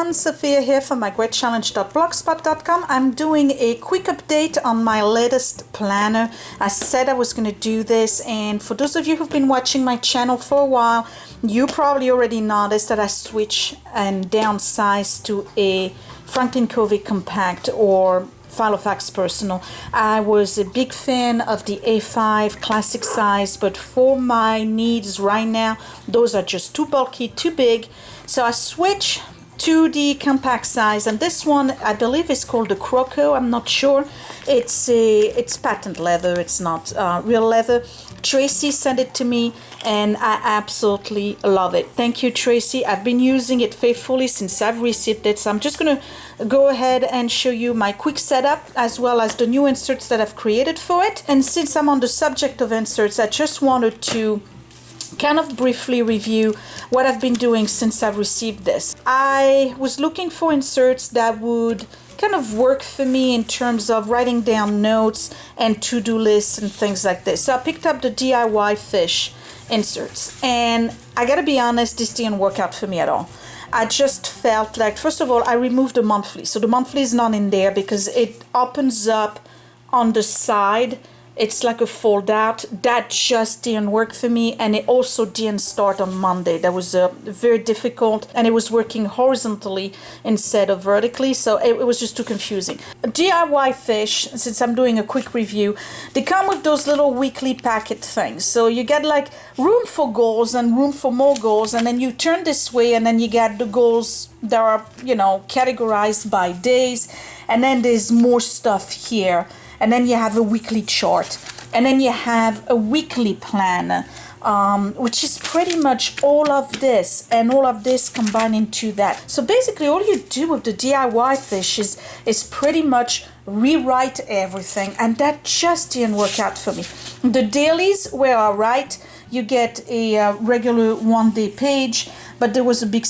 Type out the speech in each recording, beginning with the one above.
everyone, Sophia here from mygreatchallenge.blogspot.com. I'm doing a quick update on my latest planner. I said I was going to do this, and for those of you who've been watching my channel for a while, you probably already noticed that I switched and downsized to a Franklin Covey Compact or Filofax Personal. I was a big fan of the A5 classic size, but for my needs right now, those are just too bulky, too big. So I switched to the compact size, and this one I believe is called the Croco. I'm not sure. It's patent leather. It's not real leather. Tracy sent it to me and I absolutely love it. Thank you, Tracy. I've been using it faithfully since I've received it. So I'm just gonna go ahead and show you my quick setup as well as the new inserts that I've created for it. And since I'm on the subject of inserts, I just wanted to kind of briefly review what I've been doing since I've received this. I was looking for inserts that would kind of work for me in terms of writing down notes and to-do lists and things like this. So I picked up the DIY fish inserts, and I gotta be honest, this didn't work out for me at all. I just felt like, first of all, I removed the monthly. So the monthly is not in there because it opens up on the side. It's like a fold out. That just didn't work for me, and it also didn't start on Monday. That was very difficult, and it was working horizontally instead of vertically, so it was just too confusing. DIY fish, since I'm doing a quick review, they come with those little weekly packet things. So you get like room for goals and room for more goals, and then you turn this way and then you get the goals that are, you know, categorized by days, and then there's more stuff here. And then you have a weekly chart, and then you have a weekly planner, which is pretty much all of this and all of this combined into that. So basically all you do with the DIY fish is pretty much rewrite everything, and that just didn't work out for me. The dailies were all right. You get a regular one-day page, but there's a big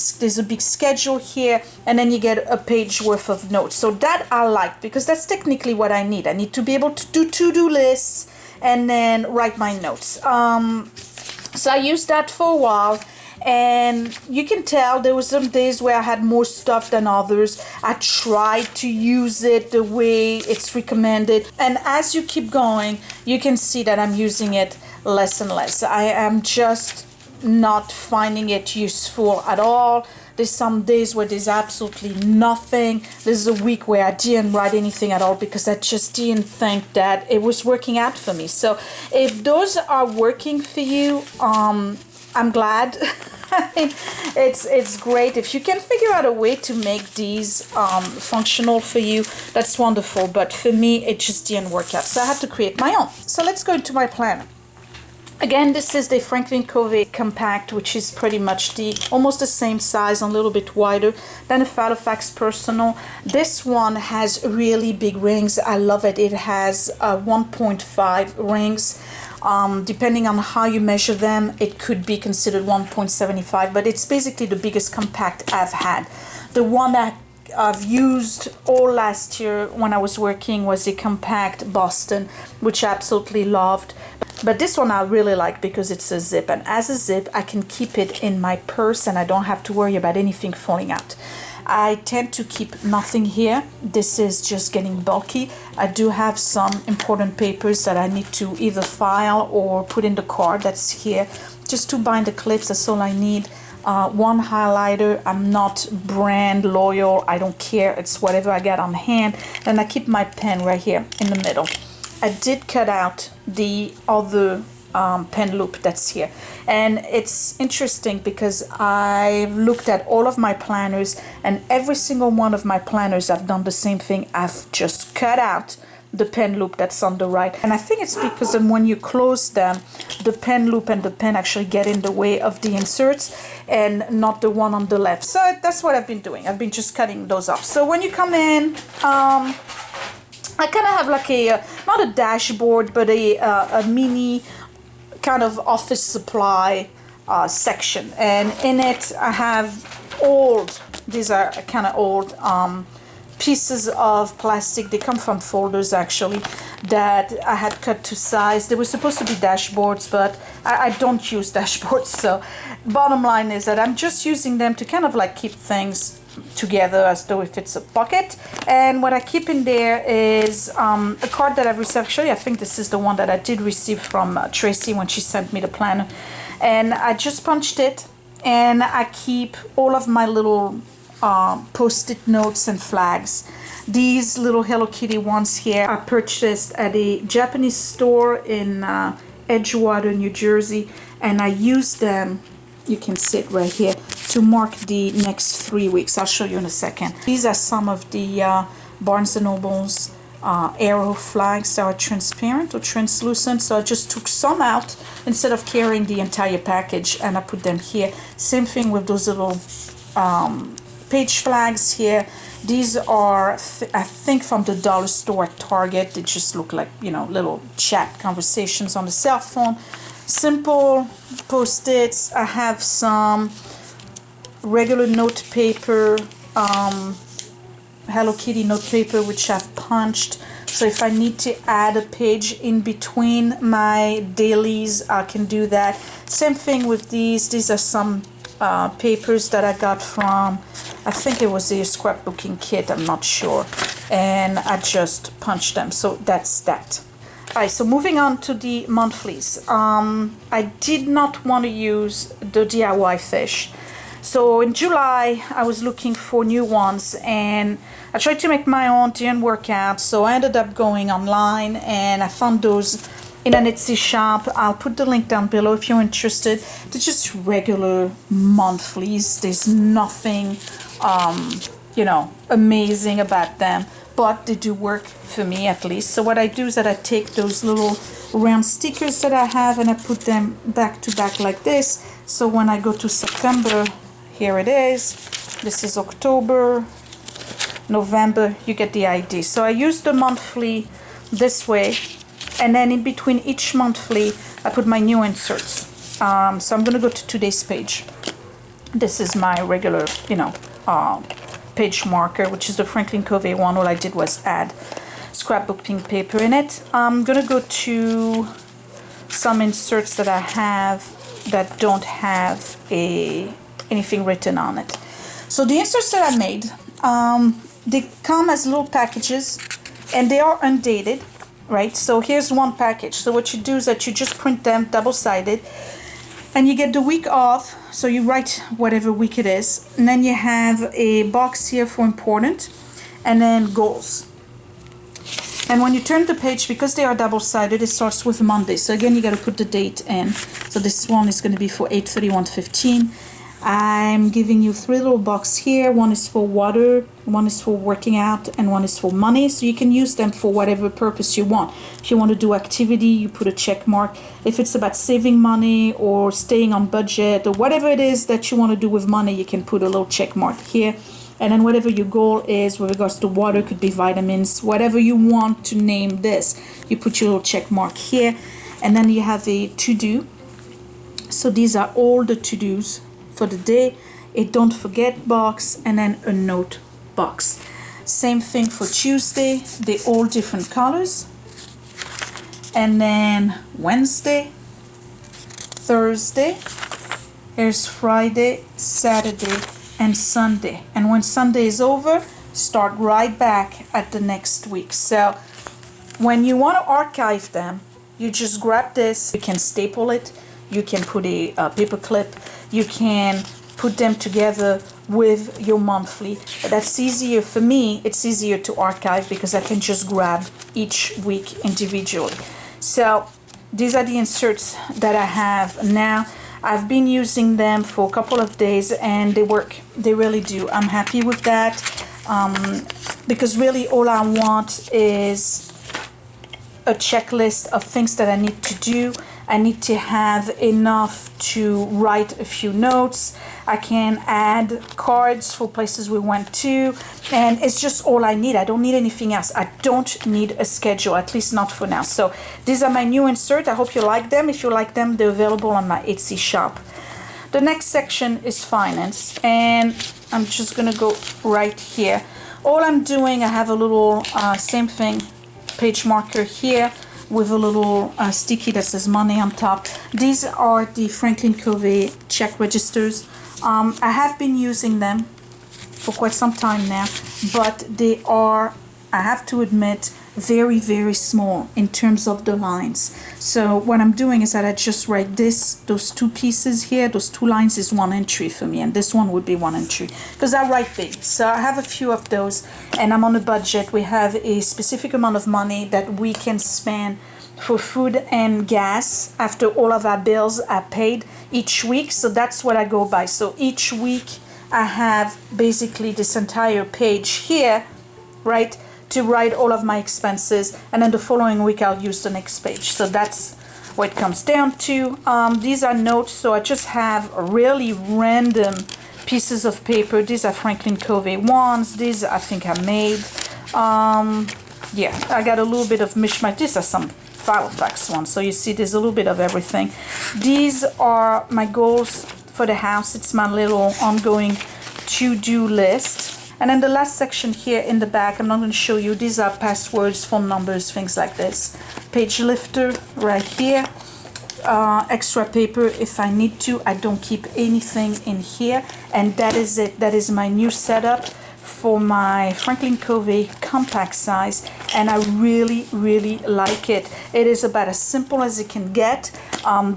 schedule here, and then you get a page worth of notes. So that I like, because that's technically what I need. I need to be able to do to-do lists and then write my notes. So I used that for a while, and you can tell there was some days where I had more stuff than others. I tried to use it the way it's recommended, and as you keep going, you can see that I'm using it less and less. I am just not finding it useful at all. There's some days where there's absolutely nothing. There's a week where I didn't write anything at all because I just didn't think that it was working out for me. So if those are working for you, I'm glad. It's great. If you can figure out a way to make these functional for you, that's wonderful. But for me, it just didn't work out. So I had to create my own. So let's go into my planner. Again, this is the Franklin Covey Compact, which is pretty much almost the same size, a little bit wider than the Filofax Personal. This one has really big rings. I love it. It has 1.5 rings. Depending on how you measure them, it could be considered 1.75, but it's basically the biggest compact I've had. The one that I've used all last year when I was working was a compact Boston, which I absolutely loved. But this one I really like because it's a zip, and as a zip I can keep it in my purse and I don't have to worry about anything falling out. I tend to keep nothing here. This is just getting bulky. I do have some important papers that I need to either file or put in the card that's here. Just to bind the clips, that's all I need. One highlighter. I'm not brand loyal. I don't care. It's whatever I got on hand. And I keep my pen right here in the middle. I did cut out the other pen loop that's here, and it's interesting because I looked at all of my planners, and every single one of my planners I've done the same thing. I've just cut out the pen loop that's on the right, and I think it's because then when you close them, the pen loop and the pen actually get in the way of the inserts and not the one on the left. So that's what I've been doing. I've been just cutting those off. So when you come in, I kind of have like a, not a dashboard, but a mini kind of office supply section. And in it, I have these are kind of old pieces of plastic. They come from folders actually that I had cut to size. They were supposed to be dashboards, but I don't use dashboards. So bottom line is that I'm just using them to kind of like keep things together as though if it's a pocket. And what I keep in there is a card that I've received. Actually, I think this is the one that I did receive from Tracy when she sent me the planner. And I just punched it, and I keep all of my little post-it notes and flags. These little Hello Kitty ones here I purchased at a Japanese store in Edgewater, New Jersey, and I use them, you can see it right here, to mark the next 3 weeks. I'll show you in a second. These are some of the Barnes & Noble's arrow flags that are transparent or translucent, so I just took some out instead of carrying the entire package, and I put them here. Same thing with those little page flags here. These are I think from the dollar store at Target. They just look like, you know, little chat conversations on the cell phone. Simple post-its. I have some regular note paper, Hello Kitty note paper, which I've punched. So if I need to add a page in between my dailies, I can do that. Same thing with these. These are some papers that I got from, I think it was a scrapbooking kit, I'm not sure, and I just punched them. So that's that. All right, so moving on to the monthlies. I did not want to use the DIY fish. So in July, I was looking for new ones, and I tried to make my own, didn't work out, so I ended up going online, and I found those in an Etsy shop. I'll put the link down below if you're interested. They're just regular monthlies. There's nothing, you know, amazing about them, but they do work for me at least. So what I do is that I take those little round stickers that I have and I put them back to back like this. So when I go to September, here it is. This is October, November, you get the idea. So I use the monthly this way, and then in between each monthly I put my new inserts. So I'm gonna go to today's page. This is my regular, you know, page marker, which is the Franklin Covey one. All I did was add scrapbooking paper in it. I'm gonna go to some inserts that I have that don't have anything written on it. So the inserts that I made, they come as little packages and they are undated, right? So here's one package. So what you do is that you just print them double-sided and you get the week off. So you write whatever week it is, and then you have a box here for important and then goals. And when you turn the page, because they are double-sided, it starts with Monday. So again, you got to put the date in. So this one is going to be for 8/31/15. I'm giving you 3 little boxes here. One is for water, one is for working out, and one is for money. So you can use them for whatever purpose you want. If you want to do activity, you put a check mark. If it's about saving money or staying on budget or whatever it is that you want to do with money, you can put a little check mark here. And then whatever your goal is with regards to water, could be vitamins, whatever you want to name this, you put your little check mark here. And then you have a to-do. So these are all the to-dos for the day, a don't forget box, and then a note box. Same thing for Tuesday, they're all different colors. And then Wednesday, Thursday, here's Friday, Saturday, and Sunday. And when Sunday is over, start right back at the next week. So when you want to archive them, you just grab this, you can staple it, you can put a paper clip, you can put them together with your monthly. That's easier for me. It's easier to archive because I can just grab each week individually. So these are the inserts that I have now. I've been using them for a couple of days and they work. They really do. I'm happy with that because really all I want is a checklist of things that I need to do. I need to have enough to write a few notes. I can add cards for places we went to, and it's just all I need. I don't need anything else. I don't need a schedule, at least not for now. So these are my new inserts. I hope you like them. If you like them, they're available on my Etsy shop. The next section is finance, and I'm just gonna go right here. All I'm doing, I have a little same thing, page marker here with a little sticky that says money on top. These are the Franklin Covey check registers. I have been using them for quite some time now, but they are, I have to admit, very, very small in terms of the lines. So what I'm doing is that I just write those two pieces here, those two lines is one entry for me, and this one would be one entry because I write big. So I have a few of those, and I'm on a budget. We have a specific amount of money that we can spend for food and gas after all of our bills are paid each week. So that's what I go by. So each week I have basically this entire page here, right, to write all of my expenses, and then the following week I'll use the next page. So that's what it comes down to. These are notes, so I just have really random pieces of paper. These are Franklin Covey ones. These I think I made. Yeah, I got a little bit of mishmash. These are some Filofax ones, so you see there's a little bit of everything. These are my goals for the house. It's my little ongoing to-do list. And then the last section here in the back, I'm not going to show you. These are passwords, phone numbers, things like this. Page lifter right here. Extra paper if I need to. I don't keep anything in here. And that is it. That is my new setup for my Franklin Covey compact size. And I really, really like it. It is about as simple as it can get.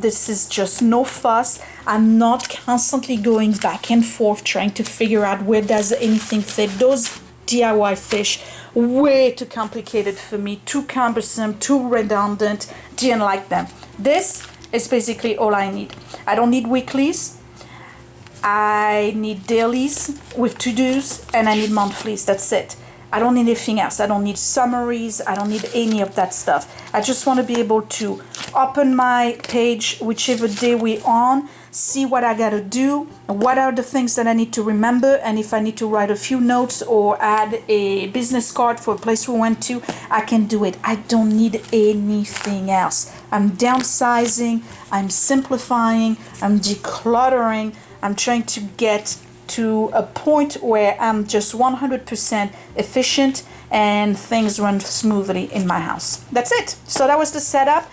This is just no fuss. I'm not constantly going back and forth trying to figure out where does anything fit. Those DIY fish, way too complicated for me, too cumbersome, too redundant. Didn't like them. This is basically all I need. I don't need weeklies. I need dailies with to-dos, and I need monthlies. That's it. I don't need anything else. I don't need summaries. I don't need any of that stuff. I just want to be able to open my page whichever day we're on, see what I got to do, what are the things that I need to remember, and if I need to write a few notes or add a business card for a place we went to, I can do it. I don't need anything else. I'm downsizing, I'm simplifying, I'm decluttering, I'm trying to get to a point where I'm just 100% efficient and things run smoothly in my house. That's it. So that was the setup.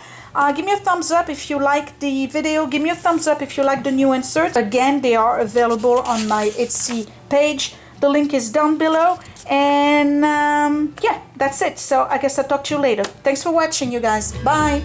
Give me a thumbs up if you like the video. Give me a thumbs up if you like the new inserts. Again, they are available on my Etsy page. The link is down below. And yeah, that's it. So I guess I'll talk to you later. Thanks for watching, you guys. Bye.